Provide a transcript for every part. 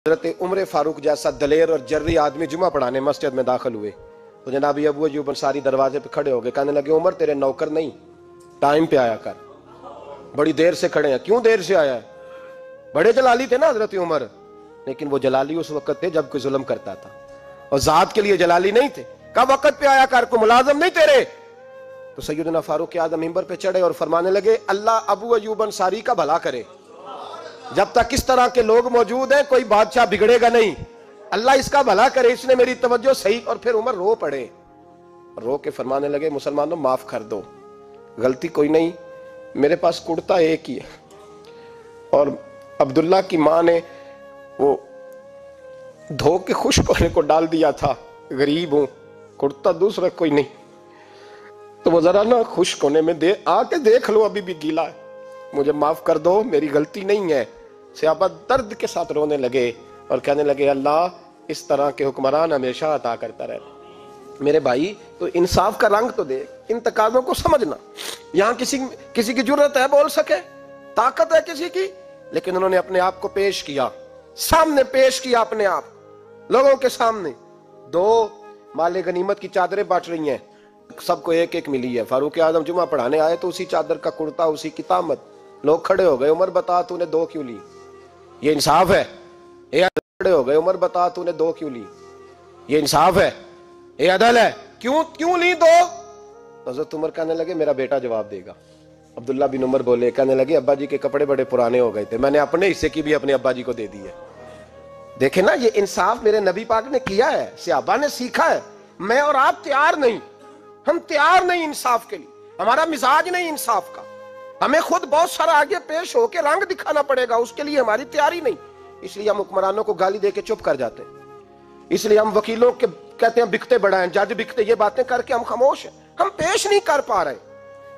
حضرت عمر فاروق جیسا دلیر اور جرری آدمی جمعہ پڑھانے مسجد میں داخل ہوئے تو جناب ابو ایوب انصاری دروازے پہ کھڑے ہو گئے، کہنے لگے عمر تیرے نوکر نہیں، ٹائم پہ آیا کر، بڑی دیر سے کھڑے ہیں، کیوں دیر سے آیا ہے؟ بڑے جلالی تھے نا حضرت عمر، لیکن وہ جلالی اس وقت تھے جب کوئی ظلم کرتا تھا، اور ذات کے لیے جلالی نہیں تھے۔ کب وقت پہ آیا کر، کو ملازم نہیں تیرے؟ تو سیدنا فاروق اعظم منبر پہ چڑھے اور فرمانے لگے اللہ ابو ایوب انصاری کا بھلا کرے، جب تک اس طرح کے لوگ موجود ہیں کوئی بادشاہ بگڑے گا نہیں، اللہ اس کا بھلا کرے، اس نے میری توجہ صحیح۔ اور پھر عمر رو پڑے، رو کے فرمانے لگے مسلمانوں معاف کر دو، غلطی کوئی نہیں، میرے پاس کرتا ایک ہی ہے، اور عبداللہ کی ماں نے وہ دھو کے خشک ہونے کو ڈال دیا تھا، غریب ہوں، کرتا دوسرا کوئی نہیں، تو وہ ذرا نا خشک ہونے میں آ کے دیکھ لو، ابھی بھی گیلا ہے، مجھے معاف کر دو، میری غلطی نہیں ہے۔ صحابہ درد کے ساتھ رونے لگے اور کہنے لگے اللہ اس طرح کے حکمران ہمیشہ عطا کرتا رہے۔ میرے بھائی تو انصاف کا رنگ تو دیکھ، ان تقاضوں کو سمجھنا۔ یہاں کسی کی جرت ہے بول سکے، طاقت ہے کسی کی، لیکن انہوں نے اپنے آپ کو پیش کیا، سامنے پیش کیا اپنے آپ لوگوں کے سامنے۔ دو مال غنیمت کی چادریں بانٹ رہی ہیں، سب کو ایک ایک ملی ہے۔ فاروق اعظم جمعہ پڑھانے آئے تو اسی چادر کا کرتا، اسی کی تامت، لوگ کھڑے ہو گئے عمر بتا تو نے دو کیوں لی؟ یہ انصاف ہے؟ کھڑے ہو گئے عمر بتا تو نے دو کیوں لی؟ یہ انصاف ہے؟ یہ عدل ہے؟ کیوں لی دو؟ حضرت عمر کہنے لگے میرا بیٹا جواب دے گا۔ عبداللہ بن عمر بولے، کہنے لگے ابا جی کے کپڑے بڑے پرانے ہو گئے تھے، میں نے اپنے حصے کی بھی اپنے ابا جی کو دے دی ہے۔ دیکھیں نا، یہ انصاف میرے نبی پاک نے کیا ہے، صحابہ نے سیکھا ہے۔ میں اور آپ تیار نہیں، ہم تیار نہیں انصاف کے لیے، ہمارا مزاج نہیں انصاف کا، ہمیں خود بہت سارا آگے پیش ہو کے رنگ دکھانا پڑے گا، اس کے لیے ہماری تیاری نہیں۔ اس لیے ہم حکمرانوں کو گالی دے کے چپ کر جاتے ہیں، اس لیے ہم وکیلوں کے کہتے ہیں بکتے بڑا ہیں، جج بکتے، یہ باتیں کر کے ہم خاموش ہیں، ہم پیش نہیں کر پا رہے،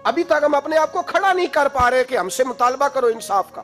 ابھی تک ہم اپنے آپ کو کھڑا نہیں کر پا رہے کہ ہم سے مطالبہ کرو انصاف کا۔